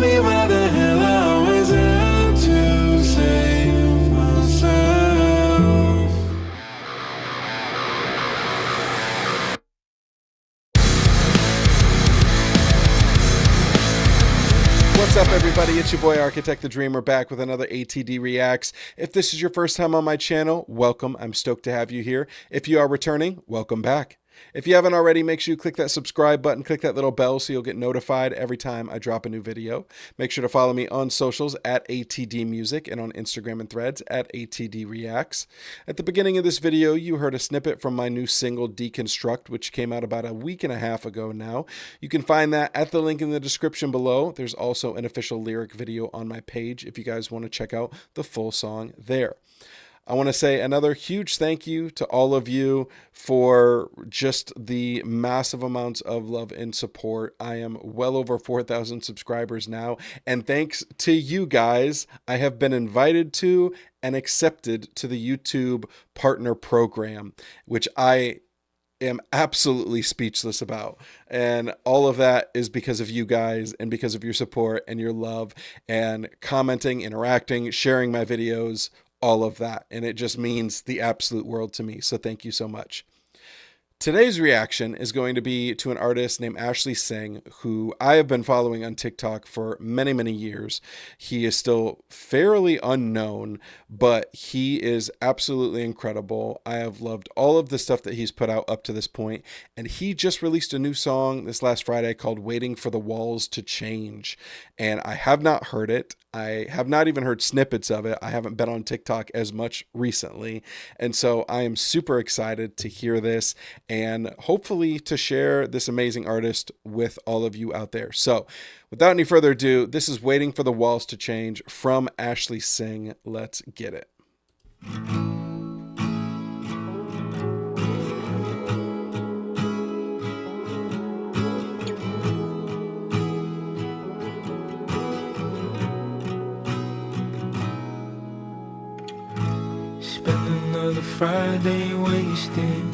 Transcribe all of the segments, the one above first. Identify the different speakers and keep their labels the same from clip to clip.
Speaker 1: me why the hell I always have to save myself.
Speaker 2: What's up, everybody? It's your boy Architect the Dreamer back with another ATD Reacts. If this is your first time on my channel, welcome. I'm stoked to have you here. If you are returning, welcome back. If you haven't already, make sure you click that subscribe button, click that little bell so you'll get notified every time I drop a new video. Make sure to follow me on socials at ATDmusic and on Instagram and Threads at ATDreacts. At the beginning of this video, you heard a snippet from my new single Deconstruct, which came out about a week and a half ago now. You can find that at the link in the description below. There's also an official lyric video on my page if you guys want to check out the full song there. I want to say another huge thank you to all of you for just the massive amounts of love and support. I am well over 4,000 subscribers now, and thanks to you guys, I have been invited to and accepted to the YouTube Partner Program, which I am absolutely speechless about. And all of that is because of you guys and because of your support and your love and commenting, interacting, sharing my videos, all of that. And it just means the absolute world to me. So thank you so much. Today's reaction is going to be to an artist named SINGH, who I have been following on TikTok for many, many years. He is still fairly unknown, but he is absolutely incredible. I have loved all of the stuff that he's put out up to this point, and he just released a new song this last Friday called Waiting for the Walls to Change, and I have not heard it. I have not even heard snippets of it. I haven't been on TikTok as much recently, and so I am super excited to hear this and hopefully to share this amazing artist with all of you out there. So without any further ado, this is Waiting for the Walls to Change from SINGH. Let's get it.
Speaker 1: Spend another Friday wasted,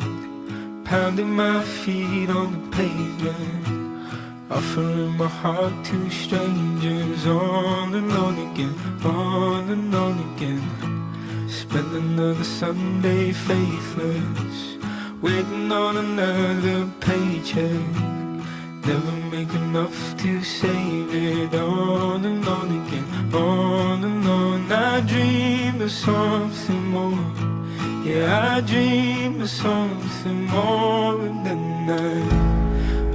Speaker 1: pounding my feet on the pavement, offering my heart to strangers, on and on again, on and on again. Spend another Sunday faithless, waiting on another paycheck, never make enough to save it, on and on again, on and on. I dream of something more, yeah, I dream of something more, and then I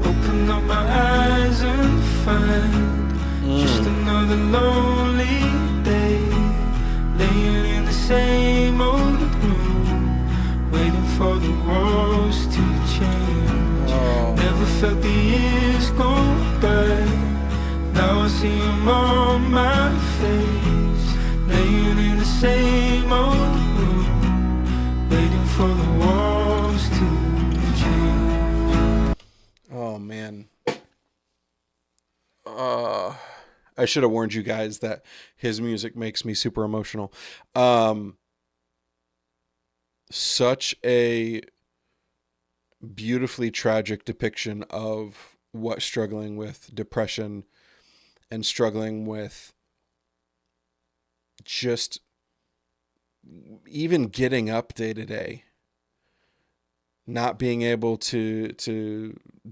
Speaker 1: open up my eyes and find just another lonely day, laying in the same old room, waiting for the walls to change. Never felt the years go by, now I see them on my face, laying in the same old room, waiting for the walls to change.
Speaker 2: Oh man. I should have warned you guys that his music makes me super emotional. Such a beautifully tragic depiction of what struggling with depression and struggling with just even getting up day to day, not being able to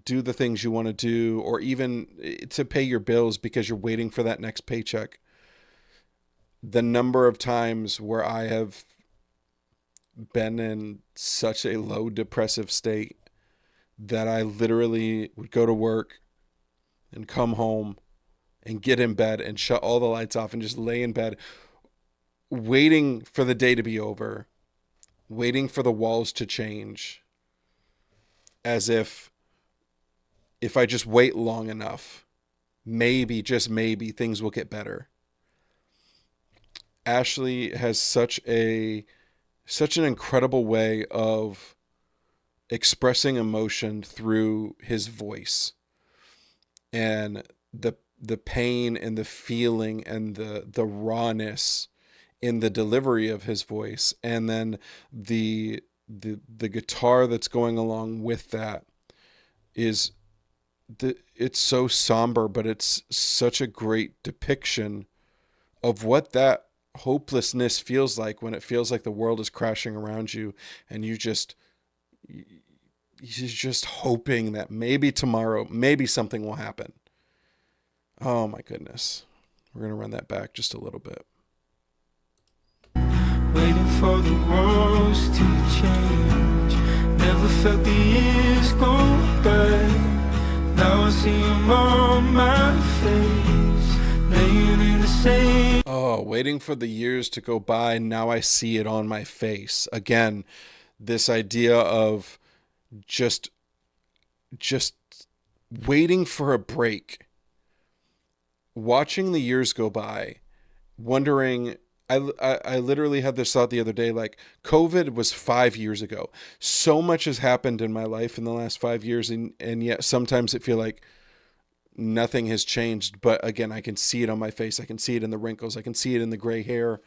Speaker 2: do the things you want to do, or even to pay your bills because you're waiting for that next paycheck. The number of times where I have been in such a low depressive state that I literally would go to work and come home and get in bed and shut all the lights off and just lay in bed waiting for the day to be over, waiting for the walls to change, as if I just wait long enough, maybe, just maybe, things will get better. Ashley has such an incredible way of expressing emotion through his voice, and the pain and the feeling and the rawness in the delivery of his voice, and then the guitar that's going along with that is it's so somber, but it's such a great depiction of what that hopelessness feels like when it feels like the world is crashing around you, and you're just hoping that maybe tomorrow, maybe something will happen. Oh my goodness. We're going to run that back just a little bit.
Speaker 1: Waiting for the walls to change. Never felt the years go by. Now I see them on my face, laying in the same.
Speaker 2: Oh, waiting for the years to go by. Now I see it on my face. Again, this idea of just waiting for a break, watching the years go by, wondering. I literally had this thought the other day, like COVID was 5 years ago. So much has happened in my life in the last 5 years, and yet sometimes it feel like nothing has changed. But again, I can see it on my face. I can see it in the wrinkles. I can see it in the gray hair.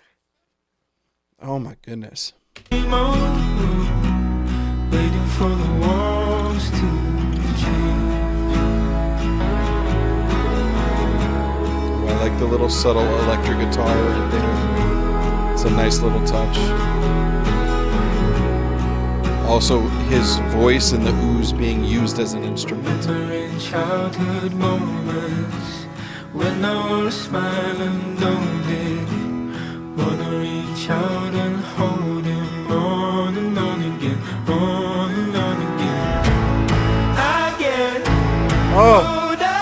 Speaker 2: Oh my goodness.
Speaker 1: Waiting for the walls to change.
Speaker 2: I like the little subtle electric guitar in there. It's a nice little touch. Also, his voice and the ooze being used as an instrument.
Speaker 1: In childhood moments when I was smiling, don't it? Wanna reach out and hold him on and on again, on and on again. I get older,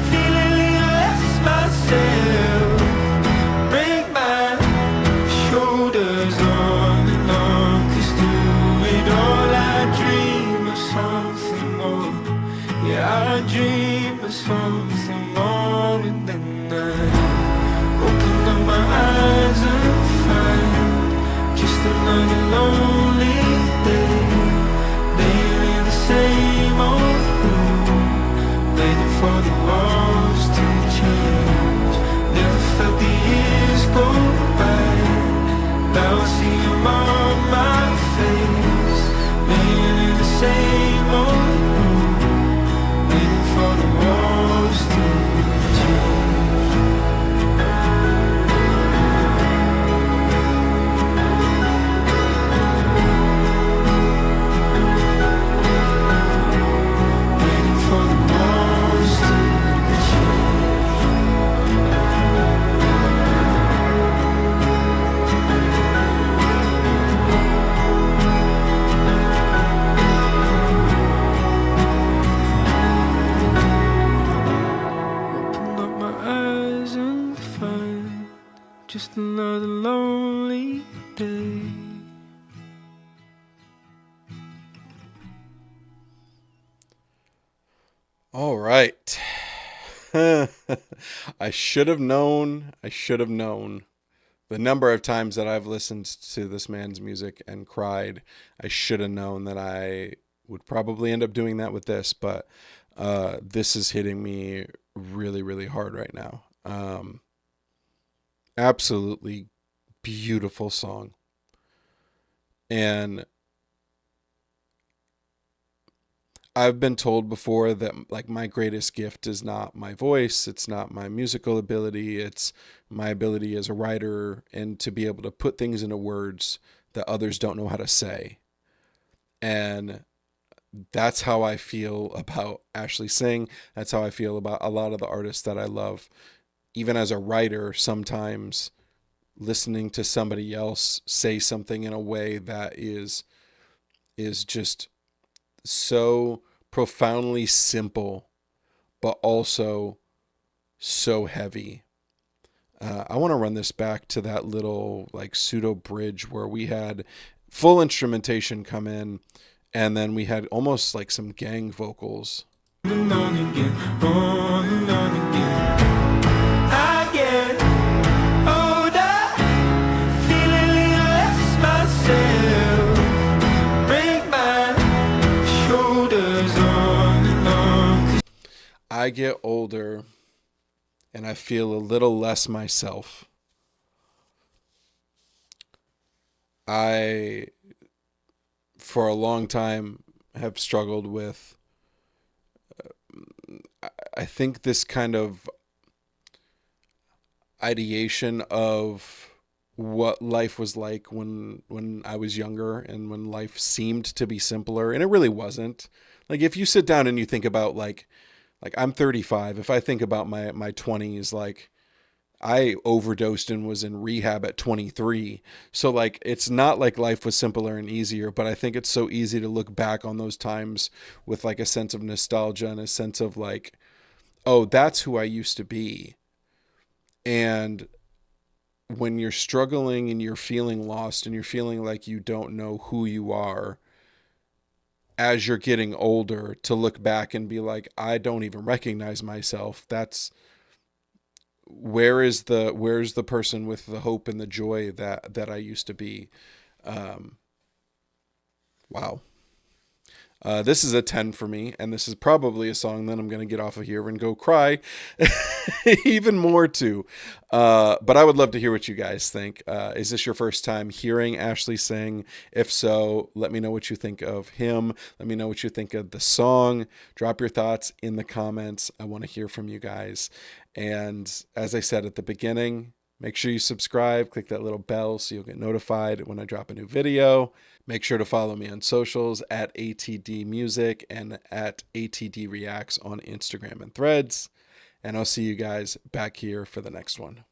Speaker 1: feeling a little less myself. Break my shoulders on and on, 'cause through it all I dream of something more. Yeah, I dream of something more, and then I open up my eyes and find just another lonely day, laying in the same old room, waiting for the walls to change. Never felt the years go by. Now I see them on my face, laying in the same old room, waiting for the walls to change. Waiting for the walls to change. Open up my eyes and find just another lonely day.
Speaker 2: All right. I should have known. I should have known the number of times that I've listened to this man's music and cried. I should have known that I would probably end up doing that with this, but this is hitting me really, really hard right now. Absolutely beautiful song. And I've been told before that like my greatest gift is not my voice, it's not my musical ability, it's my ability as a writer and to be able to put things into words that others don't know how to say. And that's how I feel about Ashley Singh. That's how I feel about a lot of the artists that I love. Even as a writer, sometimes listening to somebody else say something in a way that is just so profoundly simple, but also so heavy. I want to run this back to that little like pseudo bridge where we had full instrumentation come in, and then we had almost like some gang vocals.
Speaker 1: On and on again, on and on again. I get older, feeling a little less myself. Break my shoulders on and on.
Speaker 2: I get older and I feel a little less myself. I, for a long time, have struggled with I think this kind of ideation of what life was like when I was younger and when life seemed to be simpler, and it really wasn't. Like if you sit down and you think about like I'm 35, if I think about my 20s, like I overdosed and was in rehab at 23. So like it's not like life was simpler and easier, but I think it's so easy to look back on those times with like a sense of nostalgia and a sense of like, oh, that's who I used to be. And when you're struggling and you're feeling lost and you're feeling like you don't know who you are as you're getting older, to look back and be like, I don't even recognize myself. That's where's the person with the hope and the joy that I used to be. Um, wow. This is a 10 for me, and this is probably a song that I'm going to get off of here and go cry even more to. But I would love to hear what you guys think. Is this your first time hearing Ashley sing? If so, let me know what you think of him. Let me know what you think of the song. Drop your thoughts in the comments. I want to hear from you guys. And as I said at the beginning, make sure you subscribe, click that little bell so you'll get notified when I drop a new video. Make sure to follow me on socials at ATDmusic and at ATDreacts on Instagram and Threads. And I'll see you guys back here for the next one.